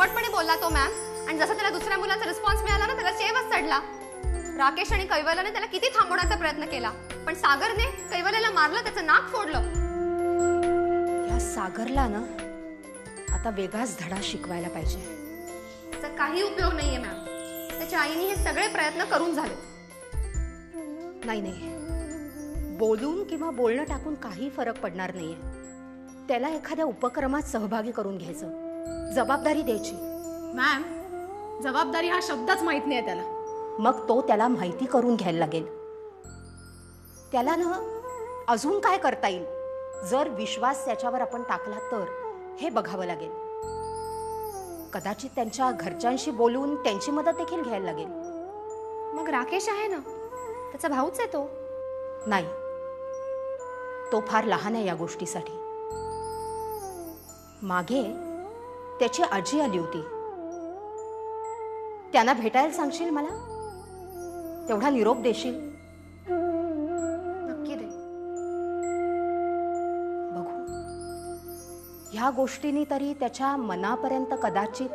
उद्धटपणे बोलला तो मॅम. आणि जसं त्याला दुसऱ्या मुलाचा रिस्पॉन्स मिळाला ना त्याला चेवच चढला. राकेश आणि कैवल्याने त्याला किती थांबवण्याचा प्रयत्न केला पण सागरने कैवल्याला मारलं, त्याचं नाक फोडलं. या सागरला ना आता वेगळाच धडा शिकवायला पाहिजे. त्याचा काही उपयोग नाहीये मॅम. त्याच्या आईने हे सगळे प्रयत्न करून झाले. नाही नाही, बोलून किंवा बोलणं टाकून काही फरक पडणार नाहीये. त्याला एखाद्या उपक्रमात सहभागी करून घ्यायचं, जबाबदारी द्यायची. मॅम, जबाबदारी हा शब्दच माहित नाही त्याला. मग तो त्याला माहिती करून घ्यायला लागेल. त्याला ना अजून काय करता येईल, जर विश्वास त्याच्यावर आपण टाकला तर हे बघावं लागेल. कदाचित त्यांच्या घरच्यांशी बोलून त्यांची मदत देखील घ्यायला लागेल. मग राकेश आहे ना, त्याचा भाऊच आहे तो. नाही, तो फार लहान आहे या गोष्टीसाठी. मागे त्याची आजी आली होती. त्यांना भेटायला सांगशील मला? तेवढा निरोप देशील? नक्की दे. बघू, ह्या गोष्टींनी तरी त्याच्या मनापर्यंत कदाचित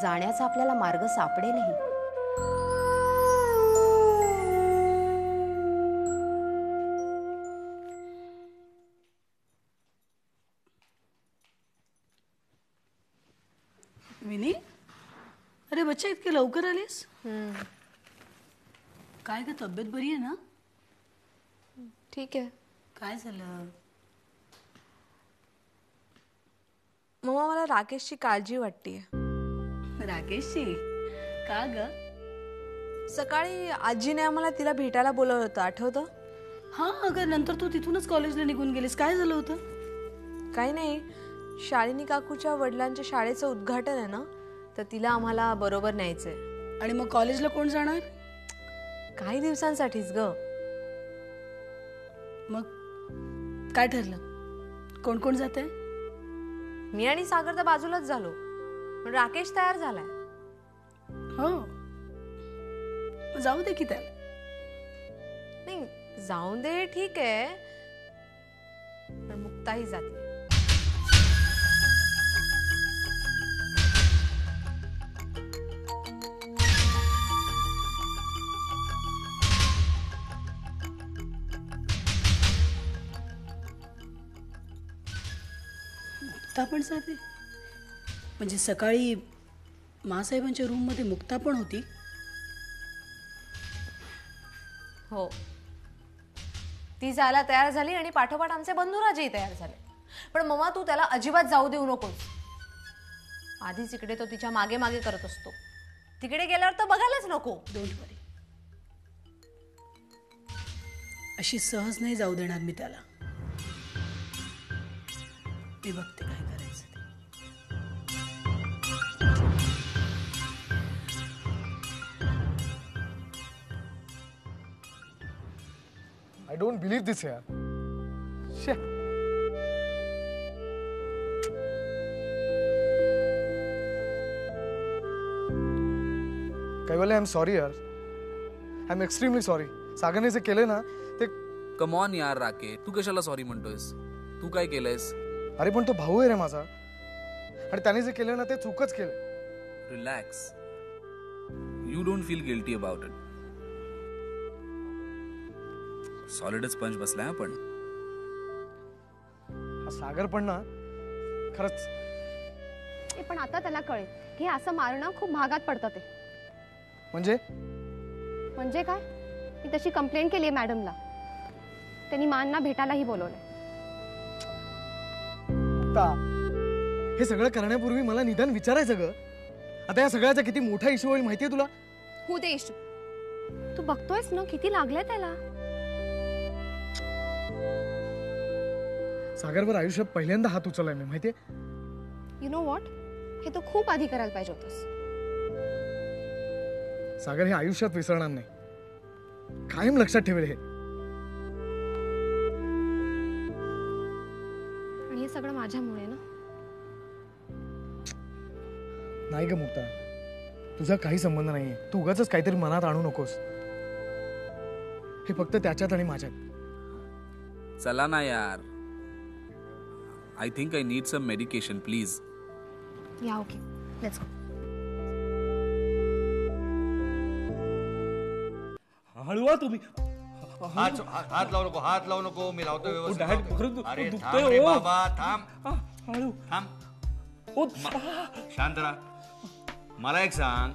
जाण्याचा आपल्याला मार्ग सापडेलही. विनी, अरे बच्चा इतके लवकर आलीस? काय ग, तब्येत बरी आहे ना? ठीक आहे. काय झालं? मम्मा, मला राकेशची काळजी वाटतेय. राकेशची? का ग? सकाळी आजीने आम्हाला तिला भेटायला बोलवलं होतं, आठवतं? हा अगं, नंतर तू तिथूनच कॉलेजला निघून गेलीस. काय झालं होतं? काही नाही, शालिनी काकूच्या वडिलांच्या शाळेचं उद्घाटन आहे ना, तर तिला आम्हाला बरोबर न्यायचंय. आणि मग कॉलेजला कोण जाणार? काही दिवसांसाठीच ग. मग काय ठरलं? कोण कोण जाते? मी आणि सागर तर बाजूलाच झालो, पण राकेश तयार झालाय. हो, जाऊ दे की त्याला. नाही, जाऊन दे, ठीक आहे, पण मुक्ताही जाते. मुक्ता पण जाते? म्हणजे सकाळी मासाहेबांच्या रूम मध्ये मुक्ता पण होती? हो, ती जायला तयार झाली आणि पाठोपाठ आमचे बंधुराजही तयार झाले. पण मम्मा, तू त्याला अजिबात जाऊ देऊ नकोस. आधीच इकडे तो तिच्या मागे मागे करत असतो, तिकडे गेल्यावर तर बघायलाच नको. डोंट वरी, अशी सहज नाही जाऊ देणार मी त्याला. मी बघते काय करायचं ते. I don't believe this यार. Shit. कैवल्य, I'm sorry यार. I'm extremely sorry. सागरने जे केले ना ते. कम ऑन यार राके, तू कशाला सॉरी म्हणतोयस? तू काय केलंयस? अरे पण तो भाऊ आहे रे माझा, आणि त्याने जे केलं ना ते चूकच केलं. Relax, you don't feel guilty about it. सॉलिडच पंच बसलाय आपण. हा सागर पण ना खरंच. पण आता त्याला कळेल की असं मारणं खूप महागात पडतं ते. म्हणजे काय? मी तशी कंप्लेंट केली आहे मॅडमला. त्यांनी मानना भेटायलाही बोलवलंय. हे सगळं करण्यापूर्वी मला निदान विचारायचं ग. आता या सगळ्याचा किती मोठा इश्यू होईल माहितीये तुला? हो दे इश्यू. तू बघतोयस ना किती लागलंय त्याला. सागरवर आयुष्यात पहिल्यांदा हात उचललाय मी, माहितीये? यू नो व्हॉट, हे तू खूप आधी करायला पाहिजे होतंस. सागर हे आयुष्यात विसरणार नाही, कायम लक्षात ठेवेल हे. आणि हे सगळं माझ्यामुळे ना. नाही ग मुक्ता, तुझा काही संबंध नाहीये. तू उगाच काहीतरी मनात आणू नकोस. हे फक्त त्याच्यात आणि माझ्यात. चला ना यार. I think I need some medication please. या ओके, लेट्स गो. हळूवा तुम्ही. हात लावू नको मी लावतो व्यवस्थित डॅड, लावतो. खरंच अरे दुखतंय, थांब रे हो. बाबा थांब हळू. थांब शांत राहा. मला एक सांग,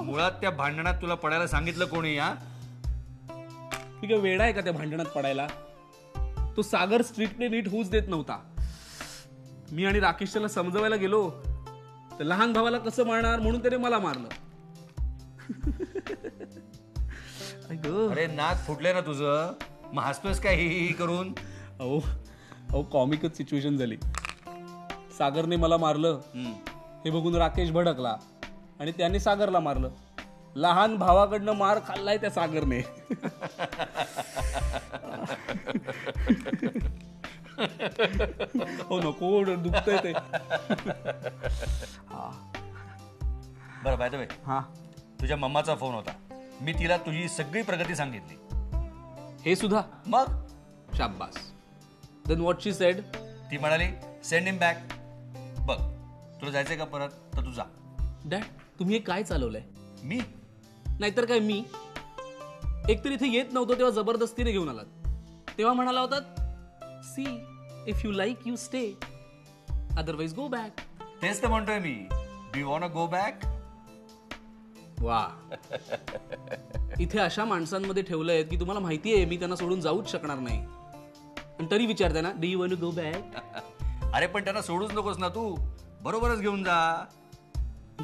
मुळात त्या भांडणात तुला पडायला सांगितलं कोणी? हा मी काय वेडा आहे का त्या भांडणात पडायला? तो सागर स्ट्रीटने नीट होऊच देत नव्हता. मी आणि राकेश त्याला समजवायला गेलो तर लहान भावाला कसं मारणार म्हणून त्याने मला मारलं. अरे नाक फुटले ना तुझं, मग हसतोस काय ही करून? अहो कॉमिकच सिच्युएशन झाली. सागरने मला मारलं हे बघून राकेश भडकला आणि त्याने सागरला मारलं. लहान भावाकडनं मार खाल्लाय त्या सागरने. हो नको, दुखतंय ते. बरं बाय द वे, हा, तुझ्या मम्माचा फोन होता. मी तिला तुझी सगळी प्रगती सांगितली. हे सुद्धा? मग शाब्बास. Then what she said? ती म्हणाली सेंड हिम बॅक. बघ तुला जायचंय का परत तर तू जा. डॅड, तुम्ही हे काय चालवलंय? मी नाहीतर काय, मी एकतर इथे येत नव्हतो तेव्हा जबरदस्तीने घेऊन आलात. तेव्हा म्हणाला होता see if you like you stay, otherwise go back. तेच तर म्हणतोय मी. Do you want go back? वा. इथे अशा माणसांमध्ये ठेवलंय की तुम्हाला माहितीये मी त्यांना सोडून जाऊच शकणार नाही, पण तरी विचारते ना, do you want go back? अरे पण त्यांना सोडूच नकोस ना तू, बरोबरच घेऊन जा.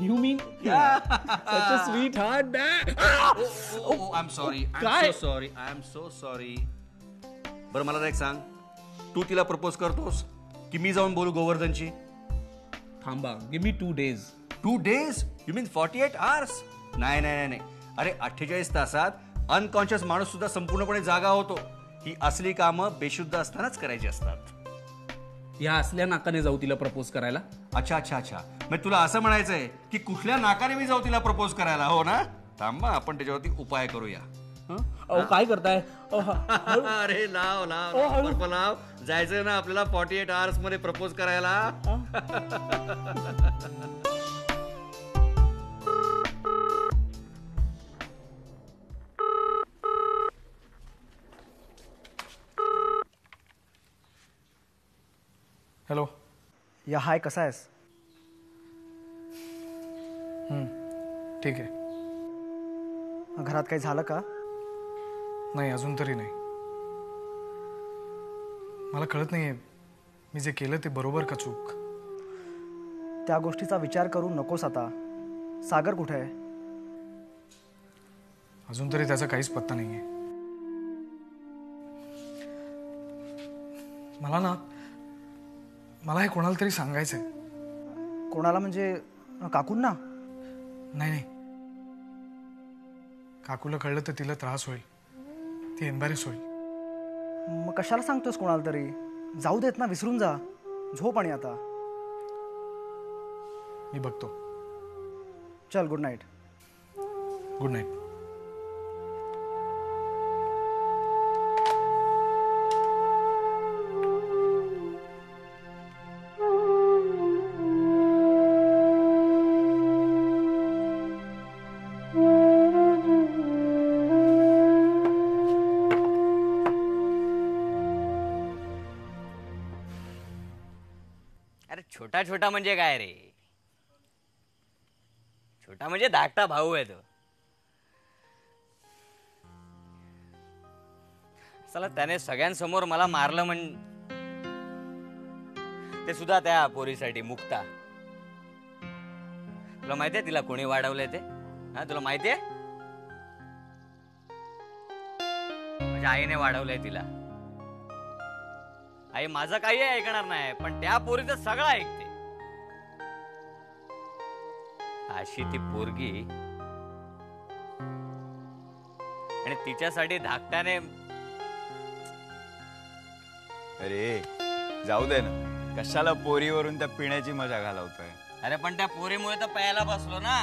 You mean such a sweet heart, Dad. I'm sorry. काय? I'm so sorry. बरं मला एक सांग, तू तिला प्रपोज करतोस की मी जाऊन बोलू गोवर्धनची? थांबा, give me 2 days. 2 days? You mean 48 hours? नाही. अरे 48 तासात अनकॉन्शियस माणूस सुद्धा संपूर्णपणे जागा होतो. ही असली कामं बेशुद्ध असतानाच करायची असतात. या असल्या नाकाने जाऊ तिला प्रपोज करायला? अच्छा. मग तुला असं म्हणायचंय की कुठल्या नाकाने मी जाऊ तिला प्रपोज करायला, हो ना? थांबा, आपण त्याच्यावरती उपाय करूया. काय करताय? अरे लाव बर्फ लाव. जायचंय ना आपल्याला 48 hours मध्ये प्रपोज करायला. हॅलो. या हाय, कसा आहेस? ठीक आहे. घरात काही झालं का? नाही, अजून तरी नाही. मला कळत नाहीये मी जे केलं ते बरोबर का चूक. त्या गोष्टीचा विचार करू नकोस आता. सागर कुठे आहे? अजून तरी त्याचा काहीच पत्ता नाहीये. मला हे कोणाला तरी सांगायचंय. कोणाला म्हणजे काकूंना? नाही. काकूला कळलं तर तिला त्रास होईल, ती एम्बॅरेस होईल. मग कशाला सांगतोस कोणाला तरी? जाऊ देत ना, विसरून जा. झोप आणि आता. मी बघतो. चल, गुड नाईट. Good night. छोटा छोटा म्हणजे काय रे? छोटा म्हणजे धाकटा भाऊ आहे तो. चला, त्याने सगळ्यांसमोर मला मारलं ते सुद्धा त्या पोरीसाठी, मुक्ता. तुला माहितीये तिला कोणी वाढवलंय ते? हा, तुला माहितीये? माझ्या आईने वाढवलंय तिला. आई माझं काही ऐकणार नाही, पण त्या पोरीचं सगळं ऐकते. अशी ती पोरगी, आणि तिच्यासाठी धाकट्याने. अरे जाऊ दे ना, कशाला पोरीवरून त्या पिण्याची मजा घालवतोय? अरे पण त्या पोरीमुळे तर प्यायला बसलो ना.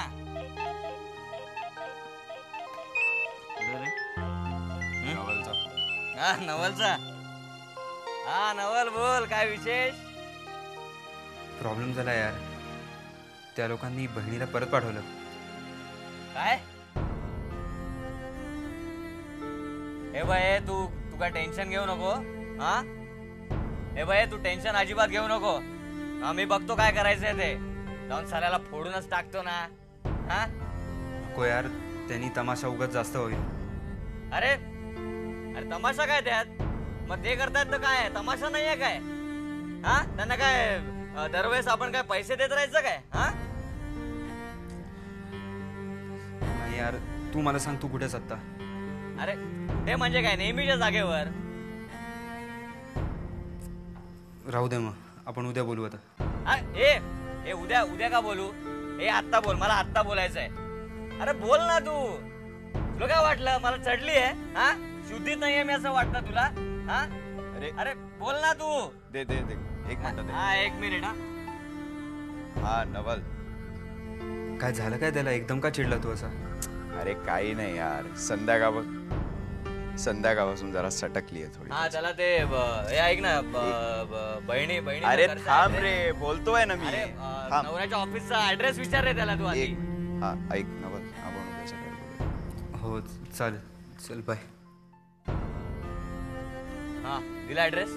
नवलचा फोन. हा, नवलचा. हा, नवल बोल, काय विशेष? प्रॉब्लेम झाला यार. त्या लोकांनी बहिणीला परत पाठवलं. काय? हे बाय तू काय टेन्शन घेऊ नको. हा हे बाय तू टेन्शन अजिबात घेऊ नको. आम्ही बघतो काय करायचंय ते. जाऊन साल्याला फोडूनच टाकतो ना. हा नको यार, त्यांनी तमाशा उगाच जास्त होईल. अरे अरे तमाशा काय त्यात? मग ते करतायत तर काय तमाशा नाहीये काय? हा त्यांना काय दरवेळेस आपण काय पैसे देत राहायचं काय? हा नाही यार, तू मला सांग, तू कुठेस आता? अरे ते म्हणजे काय नेहमीच्या जागेवर. राहू दे मग, आपण उद्या बोलू आता. ए उद्या उद्या का बोलू? आत्ता बोल, मला आत्ता बोलायचंय. अरे बोल ना तू. तुला काय वाटलं मला चढली आहे? हा शुद्धीत नाहीये मी असं वाटतं तुला? हा अरे बोल ना तू. दे एक मिनिट. हा 1 मिनिट. हा नवल, काय झालं काय त्याला? एकदम का चिडला तू असा? अरे काही नाही यार, संध्याकाळपासून जरा सटकली आहे थोडी. हा त्याला ते ऐक ना बहिणी. अरे थांब रे, बोलतोय ना मी. नवऱ्याच्या ऑफिसचा ऍड्रेस विचार रे त्याला तू आधी. हा ऐक नवल, आपण उद्या सकाळी बोलूया. हो चालेल, चल बाय. हा दिला ऍड्रेस.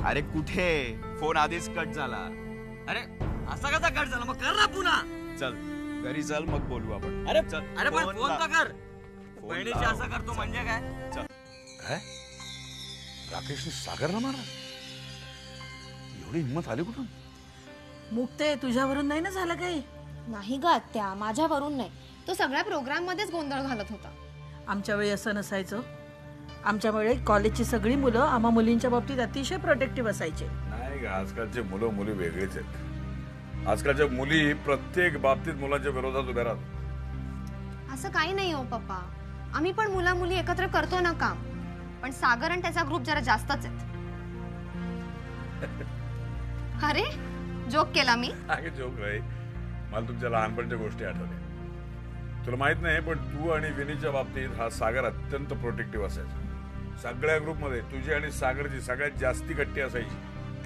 अरे कुठे? फोन आधीच कट झाला. अरे असा कसा कट झाला? मग कर ना पुन्हा. चल घरी चल, मग बोलू आपण. अरे चल, अरे पण फोन तर कर. बहिणीची लाव. असं करतो म्हणजे काय? चल. काय राकेशने सागरला मारला? एवढी हिंमत आली कुठून? मुक्ते, तुझ्यावरून नाही ना झालं काही? नाही ग आत्या, माझ्यावरून नाही. तो सगळ्या प्रोग्राम मध्येच गोंधळ घालत होता. आमच्या वेळी असं नसायचं. आमच्या वेळी कॉलेजची सगळी मुलं आम्हा मुलींच्या बाबतीत अतिशय प्रोटेक्टिव्ह असायचे. नाही ग, आजकालचे मुलं मुली वेगळीच आहेत. आजकालच्या मुली प्रत्येक बाबतीत मुलांच्या विरोधात उभ्या राहतात. असं काही नाही हो पप्पा. आम्ही पण मुला मुली एकत्र करतो ना काम. पण सागर आणि त्याचा ग्रुप जरा जास्तच आहेत. अरे जोक केला मी. आहे जोक रे. मला तुमच्या लहानपणच्या गोष्टी आठवल्या. तुला माहित नाही, पण तू आणि विनीच्या बाबतीत हा सागर अत्यंत प्रोटेक्टिव्ह असायचा. सगळ्या ग्रुपमध्ये तुझी आणि सागरची सगळ्यात जास्ती कट्टी असायची.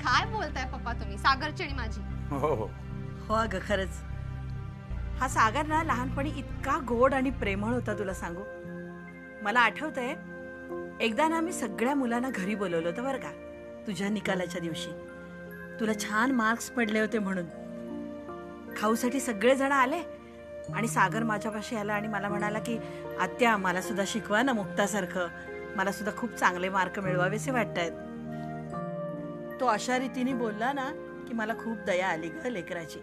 काय बोलताय पप्पा तुम्ही? सागरची आणि माझी? हो अगं खरंच. हा सागर ना लहानपणी इतका गोड आणि प्रेमळ होता, तुला सांगू. मला आठवतंय, एकदा ना मी सगळ्या मुलांना घरी बोलवलं होतं बरं का, तुझ्या निकालाच्या दिवशी. तुला छान मार्क्स पडले होते म्हणून. खाऊसाठी सगळेजण आले आणि सागर माझ्यापाशी आला आणि मला म्हणाला की आत्या, मला सुद्धा शिकवा ना मुक्तासारखं. मला सुद्धा खूप चांगले मार्क मिळवावेसे वाटतायत. तो अशा रीतीने बोलला ना की मला खूप दया आली ग लेकराची.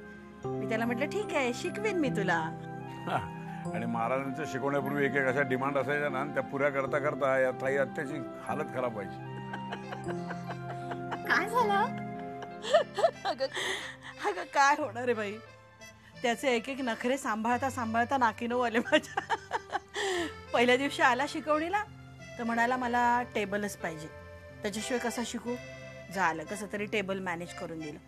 मी त्याला म्हटलं ठीक आहे, शिकवेन मी तुला. आणि महाराजांच्या शिकवण्यापूर्वी एक अशा डिमांड असायच्या ना, त्या पुऱ्या करता करता या ताई आत्याची हालत खराब व्हायची. काय झालं? अगं काय होणार आहे बाई, त्याचे एक एक नखरे सांभाळता सांभाळता नाकीनऊ आले माझ्या. पहिल्या दिवशी आला शिकवणीला तर म्हणाला मला टेबलच पाहिजे, त्याच्याशिवाय कसा शिकू. झालं कसं तरी टेबल मॅनेज करून दिलं.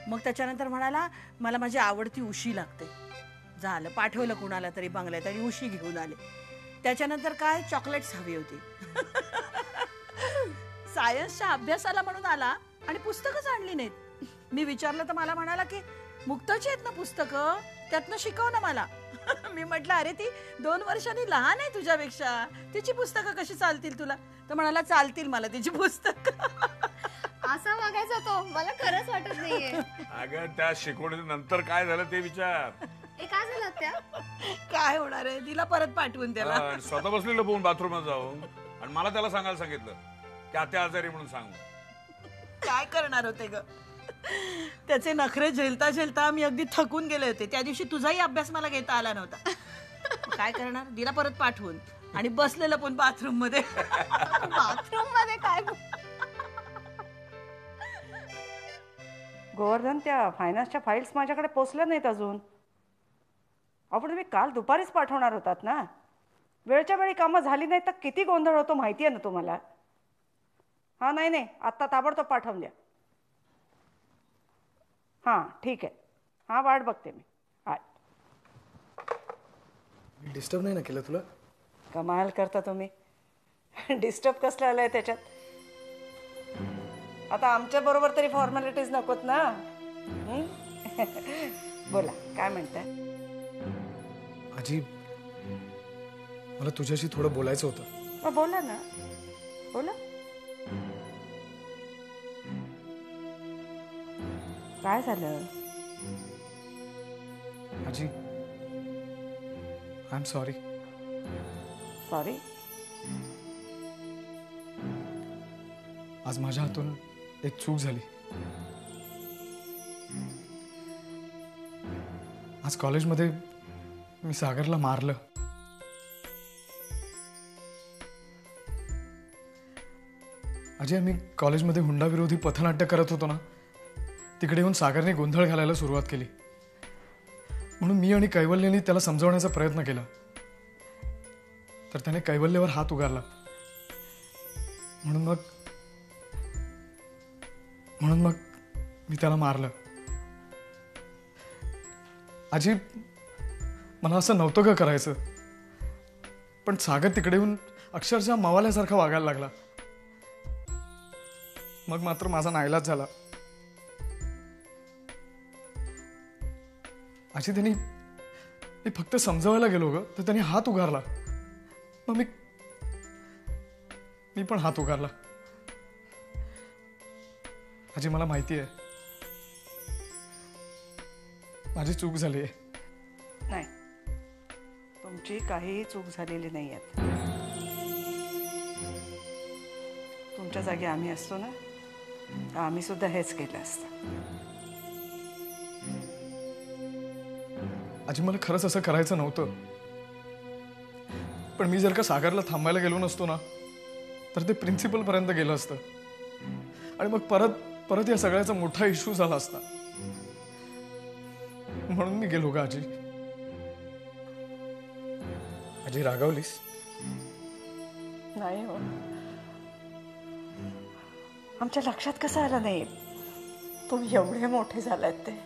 मग त्याच्यानंतर म्हणाला मला माझी आवडती उशी लागते. झालं, पाठवलं कुणाला तरी बंगल्यात आणि उशी घेऊन आले. त्याच्यानंतर काय चॉकलेट्स हवी होती. सायन्सच्या अभ्यासाला म्हणून आला आणि पुस्तकच आणली नाहीत. मी विचारलं तर मला म्हणाला की मुक्ताची आहेत ना पुस्तकं, त्यातनं शिकव ना मला. मी म्हटलं अरे ती 2 वर्षांनी लहान आहे तुझ्यापेक्षा, तिची पुस्तकं कशी चालतील तुला? तर म्हणाला चालतील मला तिची पुस्तकं. असा वागायचा तो, मला खरंच वाटत नाहीये. अगं त्या शिकवणीनंतर काय झालं ते विचार. काय झालं त्या? काय होणार आहे, तिला परत पाठवून त्याला. स्वतः बसलेलं पोहून बाथरूमात जाऊन आणि मला त्याला सांगायला सांगितलं की आत्या आजारी म्हणून सांगू. काय करणार होते ग, त्याचे नखरे झेलता झेलता मी अगदी थकून गेले होते. त्या दिवशी तुझाही अभ्यास मला घेता आला नव्हता. काय करणार, दिला परत पाठवून आणि बसलेलं पण बाथरूम मध्ये. बाथरूम मध्ये काय? गोवर्धन, त्या फायनान्सच्या फाईल्स माझ्याकडे पोचल्या नाहीत अजून. आपण तुम्ही काल दुपारीच पाठवणार होतात ना. वेळच्या वेळी कामं झाली नाही तर किती गोंधळ होतो माहिती आहे ना तुम्हाला. हां नाही आत्ता ताबडतोब पाठवून द्या. हां ठीक आहे. हां वाट बघते मी. डिस्टर्ब नाही ना केलं तुला? कमाल करता तुम्ही. डिस्टर्ब कसलं आलंय त्याच्यात? आता आमच्या बरोबर तरी फॉर्मॅलिटीज नकोत ना. बोला काय म्हणताय? आजी मला तुझ्याशी थोडं बोलायचं होतं. मग बोला ना, बोला. काय झालं? आजी आय एम सॉरी. सॉरी? आज माझ्या हातून एक चूक झाली. आज कॉलेजमध्ये मी सागरला मारलं. अजय, मी कॉलेजमध्ये हुंडाविरोधी पथनाट्य करत होतो ना, तिकडे येऊन सागरने गोंधळ घालायला सुरुवात केली. म्हणून मी आणि कैवल्यने त्याला समजावण्याचा प्रयत्न केला, तर त्याने कैवल्यवर हात उगारला. म्हणून मग मी त्याला मारलं. आजी, मला असं नव्हतं का करायचं, पण सागर तिकडे येऊन अक्षरशः मवाल्यासारखा वागायला लागला. मग मात्र माझा नाईलाज झाला. आजी, मी फक्त समजावायला गेलो ग, तर त्याने हात उगारला. मग मी पण हात उगारला. आजी, मला माहिती आहे माझी चूक झाली आहे. नाही, तुमची काहीही चूक झालेली नाही आहे. तुमच्या जागी आम्ही असतो ना, तर आम्ही सुद्धा हेच केलं असतं. आजी, मला खरंच असं करायचं नव्हतं, पण मी जर का सागरला थांबायला गेलो नसतो ना, तर ते प्रिन्सिपल पर्यंत गेलं असतं आणि मग परत या सगळ्याचा मोठा इश्यू झाला असता. म्हणून मी गेलो का आजी? आजी, रागावलीस? नाही हो, आमच्या लक्षात कसं आलं नाही तुम्ही एवढे मोठे झालात ते.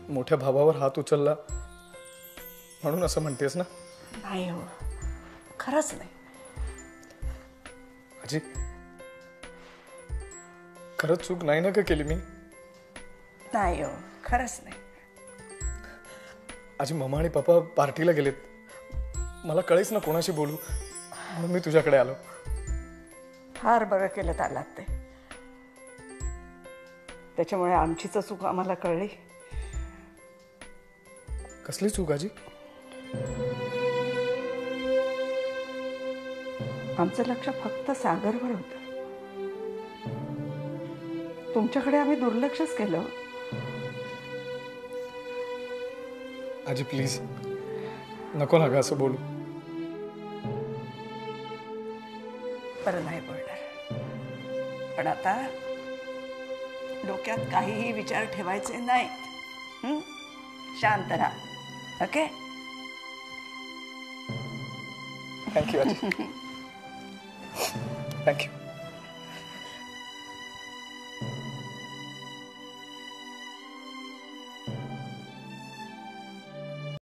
मोठ्या भावावर हात उचलला म्हणून असं म्हणतेस ना? नाही हो, खरंच नाही. आजी, खरंच चूक नाही ना का केली मी? नाही हो, खरंच नाही. आजी, मम्मा आणि पप्पा पार्टीला गेलेत. मला कळेच ना कोणाशी बोलू, म्हणून मी तुझ्याकडे आलो. फार बरं केलं आलात ते. त्याच्यामुळे आमचीच चूक आम्हाला कळली. कसली चूक आजी? आमचं लक्ष फक्त सागरवर होतं. तुमच्याकडे आम्ही दुर्लक्षच केलं. आजी, प्लीज नको ना ग असं बोलू. बरं, नाही बोलणार, पण आता डोक्यात काहीही विचार ठेवायचे नाहीत. शांत राहा. ओके? थँक्यू आजी. थँक्यू.